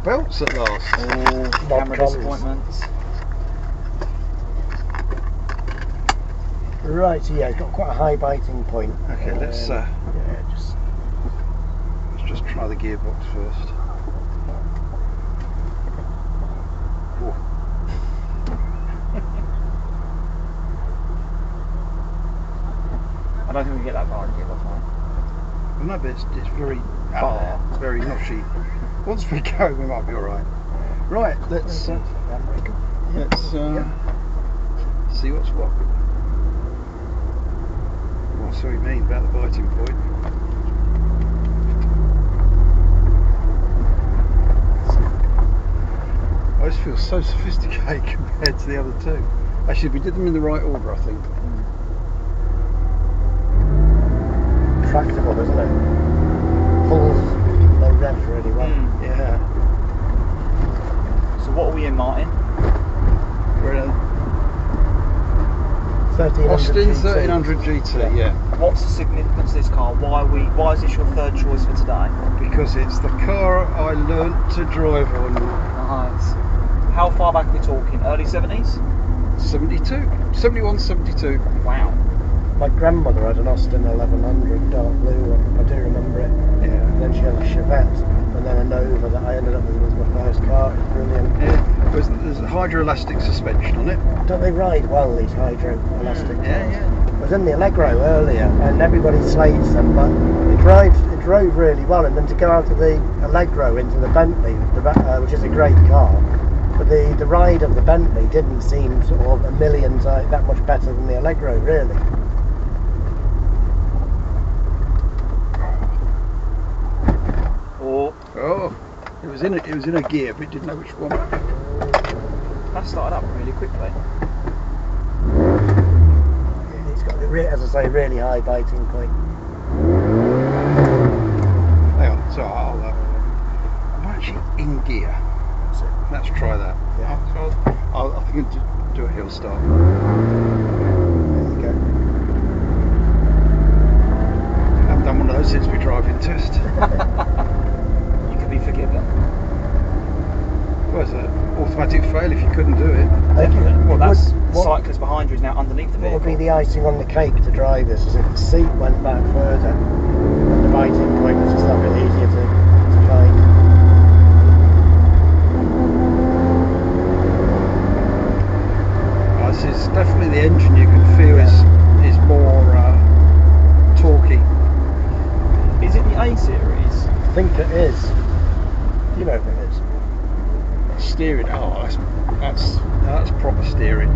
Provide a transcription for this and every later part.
belts at last. Oh, camera cons. disappointments. Right, so yeah, it's got quite a high biting point. Okay, let's just try the gearbox first. Whoa. I don't think we get that far in the gearbox, mate. Well, no, but it's very Out there. It's very noshy. Once we go, we might be all right. Right, let's see what's what. Oh, I see what you mean about the biting point. I just feel so sophisticated compared to the other two. Actually, we did them in the right order, I think. Tractable, isn't it? Pulls low revs really well. Yeah. So what are we in, Martin? We're in a 1300 Austin GT. 1300 GT, yeah. What's the significance of this car? Why is this your third choice for today? Because it's the car I learnt to drive on. Nice. How far back are we talking? Early 70s? 72, 71, 72. Wow. My grandmother had an Austin 1100 dark blue one, I do remember it. Yeah. And then she had a Chevette, and then a Nova that I ended up with was my first car. It's brilliant. Yeah. There's a hydroelastic suspension on it. Don't they ride well, these hydro-elastic cars? Yeah. I was in the Allegro earlier, and everybody slates them, but it drove really well. And then to go out of the Allegro into the Bentley, which is a great car, but the ride of the Bentley didn't seem sort of a million times that much better than the Allegro, really. Oh, it was in a gear, but it didn't know which one. That started up really quickly. It's got, as I say, really high biting point. Hang on, so I'm actually in gear. That's it. Let's try that. Yeah. I think I'll do a hill start. There you go. I haven't done one of those since we driving test. Be forgiven. Well, it's an automatic fail if you couldn't do it. Well, that's the cyclist behind you is now underneath the vehicle. What would be the icing on the cake to drive this? Is if the seat went back further and the biting point was just a bit easier to find. This is definitely the engine you can feel is more torquey. Is it the A series? I think it is. You know if it is. Steering, that's proper steering.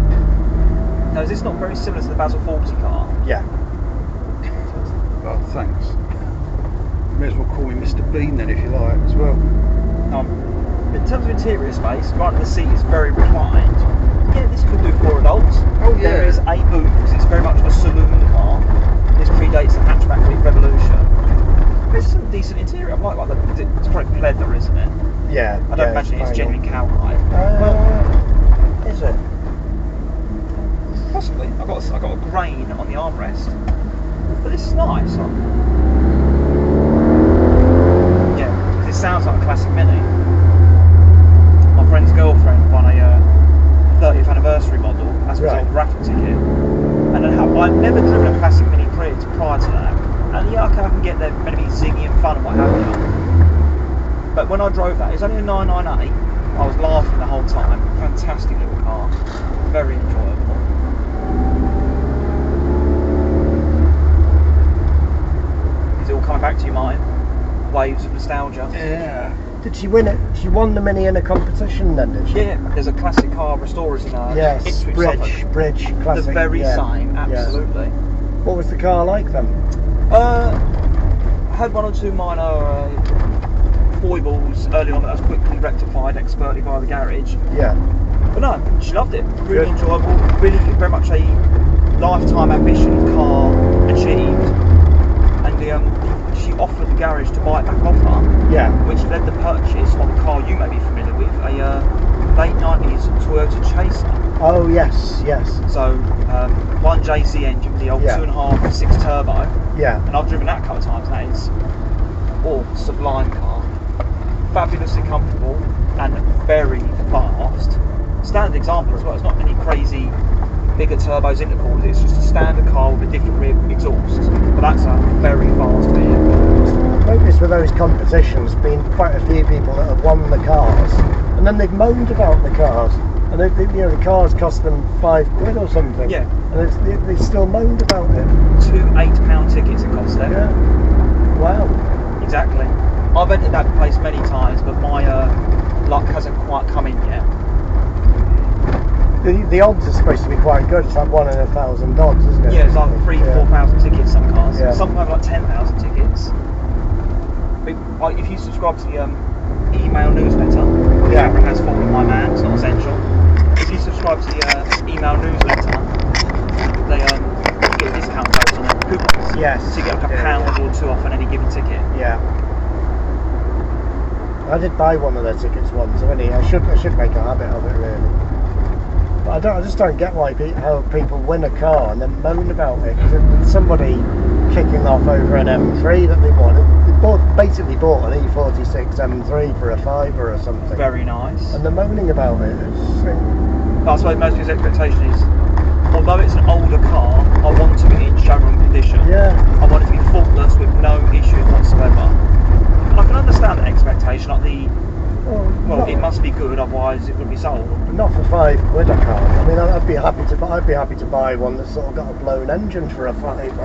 Now, is this not very similar to the Basil 40 car? Yeah. Oh, thanks. You may as well call me Mr. Bean then if you like as well. In terms of interior space, right, the seat is very reclined. Yeah, this could do for adults. Oh yeah. There is a boot because it's very much a saloon car. This predates the hatchback revolution. There's some decent interior. I like it's probably leather, isn't it? Yeah. I don't imagine it's genuine cowhide. Is it? Possibly. I got a grain on the armrest, but this is nice. Yeah, this sounds like a classic Mini. My friend's girlfriend won a 30th anniversary model as a result of raffle ticket, and I'd never driven a classic Mini prior to that. And yeah, okay, I can get there, meant to be zingy and fun and what have you. But when I drove that, it was only a 998. I was laughing the whole time. Fantastic little car, very enjoyable. Is it all coming back to you, Martin? Waves of nostalgia. Yeah. Did she win it? She won the Mini in a competition then, did she? Yeah, there's a classic car restorers in yes, Ipswich, Bridge, classic. The very same, absolutely. Yes. What was the car like then? I had one or two minor foibles early on, but that was quickly rectified expertly by the garage. Yeah. But no, she loved it. Really enjoyable. Really very much a lifetime ambition car achieved. And she offered the garage to buy it back off her. Yeah. Which led the purchase of a car you may be familiar with, a late 90s Toyota Chaser. Oh yes. So 1JZ engine with the old 2.5 6 turbo. Yeah. And I've driven that a couple of times. That is sublime car. Fabulously comfortable. and very fast. Standard example as well. It's not any crazy bigger turbos, intercoolers. It's just a standard car with a different rear exhaust. But that's a very fast vehicle. I've noticed with those competitions, been quite a few people that have won the cars, and then they've moaned about the cars, and they, you know, the cars cost them £5 or something. Yeah. And they still moaned about it. 2 £8 tickets it cost them. Yeah. Wow. Exactly. I've entered that place many times, but my luck hasn't quite come in yet. The odds are supposed to be quite good. It's like 1 in 1,000 odds, isn't it? Yeah, it's like 4,000 tickets. Some cars. Yeah. Some have like 10,000 tickets. But, like, if you subscribe to the email newsletter, the camera has fallen, my man. It's not essential. If you subscribe to the email newsletter, they get discount codes on it, coupons. Yes. So you get like a pound or two off on any given ticket. Yeah. I did buy one of their tickets once. I should make a habit of it really. But I just don't get how people win a car and then moan about it. Because somebody kicking off over an M3 that they wanted. They basically bought an E46 M3 for a £5 or something. Very nice. And they're moaning about it. That's why most people's expectation is, although it's an older car, I want to be in showroom condition. Yeah. I want it to be faultless with no issues whatsoever. And I can understand that expectation, like it must be good, otherwise it would be sold. Not for £5, I can't. I mean, I'd be happy to buy one that's sort of got a blown engine for a £5.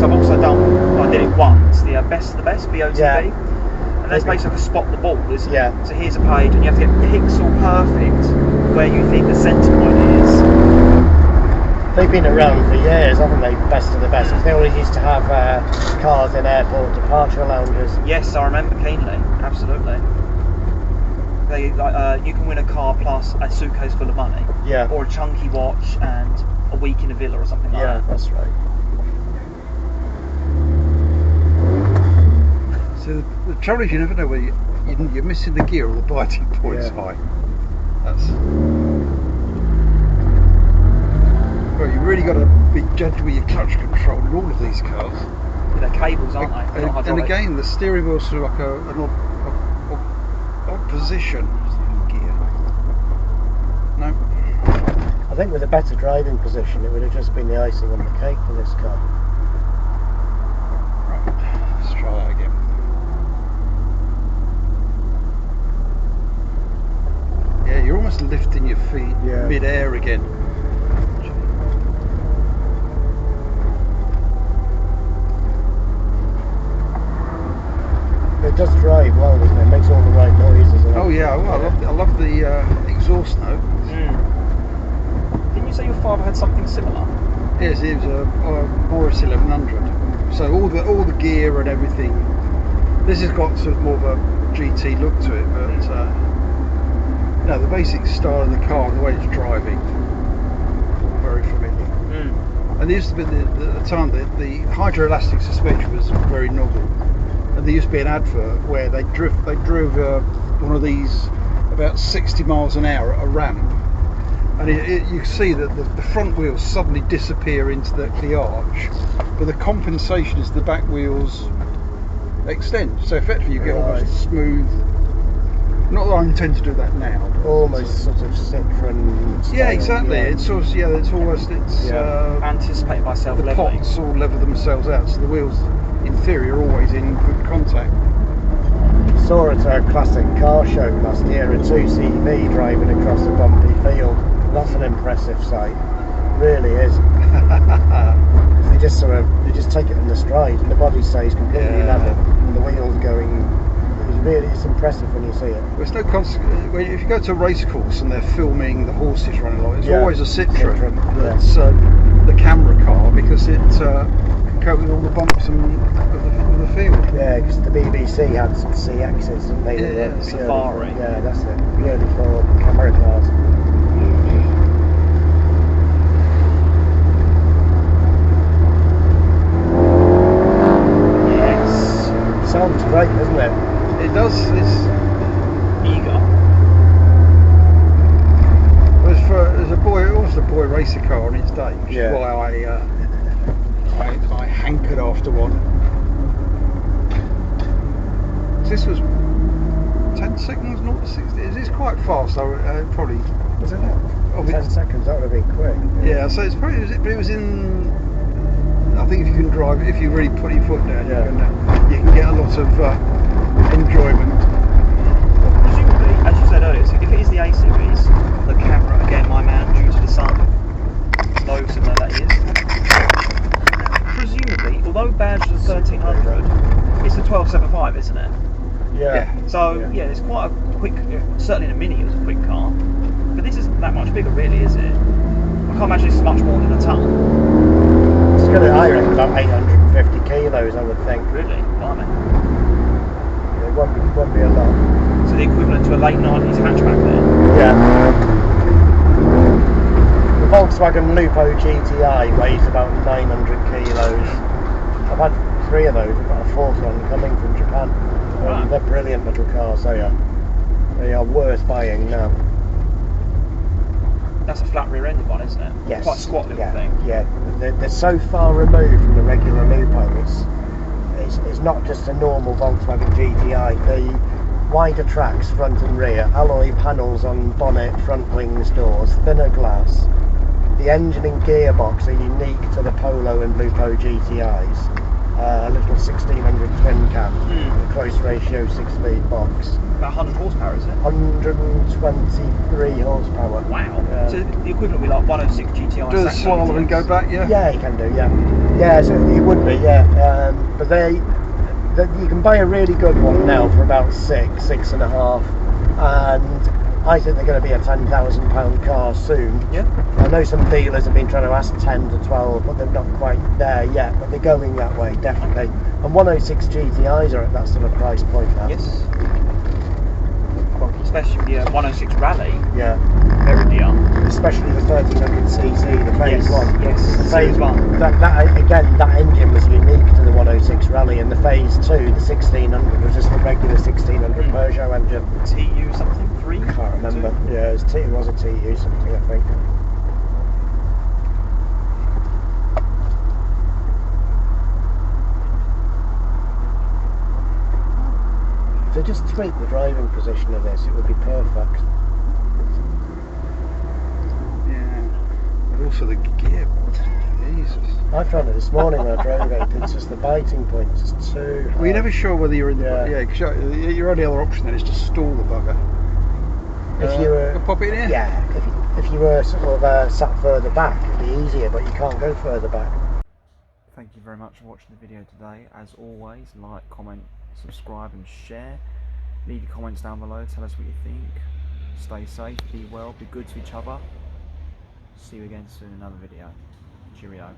So I've also I did it once, the best of the best BOTB. Yeah. And there's basically a spot the ball, isn't it? Yeah. So here's a page, and you have to get pixel perfect where you think the centre point is. They've been around for years, haven't they? Best of the best. They always used to have cars in airport departure lounges. Yes, I remember keenly. Absolutely. They you can win a car plus a suitcase full of money. Yeah. Or a chunky watch and a week in a villa or something like that. Yeah, that's right. So the trouble is, you never know where you're missing the gear or the biting point's high. Well, you really got to be judged with your clutch control in all of these cars. They're cables, aren't they? They're not And hydraulic. again, the steering wheel's sort of like an odd position. Gear. No. I think with a better driving position, it would have just been the icing on the cake for this car. Right, let's try that again. Yeah, you're almost lifting your feet mid-air again. It does drive well, doesn't it? It makes all the right noises. Oh yeah, well, I love the exhaust note. Didn't you say your father had something similar? Yes, it was a Morris 1100. So all the gear and everything. This has got sort of more of a GT look to it, but no, the basic style of the car and the way it's driving, very familiar. And there used to be at the time the hydroelastic suspension was very novel. And there used to be an advert where they drove one of these about 60 miles an hour at a ramp, and you see that the front wheels suddenly disappear into the arch, but the compensation is the back wheels extend. So effectively you get almost a smooth. Not that I intend to do that now. Almost sort of Citroen style. Yeah, exactly. Yeah. It's sort of anticipated by the self-leveling. pots all level themselves out, so the wheels in theory are always in good contact. Saw at a classic car show last year a 2CV driving across a bumpy field. That's an impressive sight. Really is. They just take it in the stride, and the body stays completely level, and the wheels going. It's impressive when you see it. There's no consequence. If you go to a race course and they're filming the horses running along, it's always a Citroen that's the camera car, because it can cope with all the bumps of the field. Yeah, because the BBC had some CXs, didn't they? Yeah, Safari. Yeah, that's it. Purely for camera cars. Yes. Sounds great, doesn't it? It does. It's Eager. as a boy, it was a boy racer car on its day, which is why I hankered after one. this was 10 seconds, 0 to 60. It's quite fast. So probably. Was it? 10 seconds. That would have been quick. Yeah. So it's probably. It was in. I think if you can drive, if you really put your foot down, you can get a lot of enjoyment. Presumably, as you said earlier, so if it is the A series, the camera again, my man, due to the sun, no similar that is. Presumably, although badged as 1300, it's the 1275, isn't it? Yeah. So yeah, it's quite a quick. Certainly in a Mini, it was a quick car, but this isn't that much bigger, really, is it? I can't imagine it's much more than a ton. It's going to, I reckon, about 850 kilos, I would think. Really? Blimey. It won't be a lot. So the equivalent to a late 90s hatchback then? Yeah. The Volkswagen Lupo GTI weighs about 900 kilos. I've had 3 of those. I've got a 4th one coming from Japan. Right. They're brilliant little cars, they are. They are worth buying now. That's a flat rear-ended one, isn't it? Yes. Quite a squat little thing. Yeah, they're so far removed from the regular Lupo. It's not just a normal Volkswagen GTI. The wider tracks, front and rear, alloy panels on bonnet, front wings, doors, thinner glass. The engine and gearbox are unique to the Polo and Lupo GTIs. A little 1600 twin cam, a close ratio 6-speed box. About 100 horsepower, is it? 123 horsepower. Wow. Yeah. So the equivalent would be like 106 GTI. Do the slalom and go back, yeah? Yeah, you can do, yeah. Yeah, so it would be, yeah. But you can buy a really good one now for about 6.5, and I think they're going to be a £10,000 car soon. Yeah. I know some dealers have been trying to ask 10 to 12, but they're not quite there yet, but they're going that way, definitely. And 106 GTIs are at that sort of price point now. Yes. Especially with the 106 Rally. Yeah. Very dear. Especially the 1300cc, the phase one. Yes, The phase one. That engine was unique to the 106 Rally, and the phase 2, the 1600, was just a regular 1600 Peugeot engine. TU something? 3? I can't remember. Yeah, it was a TU something, I think. So just tweak the driving position of this, it would be perfect. Yeah. But also the gearbox. Jesus. I found it this morning when I drove it. It's just the biting point is just too high. Well, you're never sure whether you're in the. Yeah. Cause your only other option then is to stall the bugger. If you were, pop it in here? Yeah, if you were sort of sat further back, it'd be easier, but you can't go further back. Thank you very much for watching the video today. As always, like, comment, subscribe and share. Leave your comments down below, tell us what you think. Stay safe, be well, be good to each other. See you again soon in another video. Cheerio.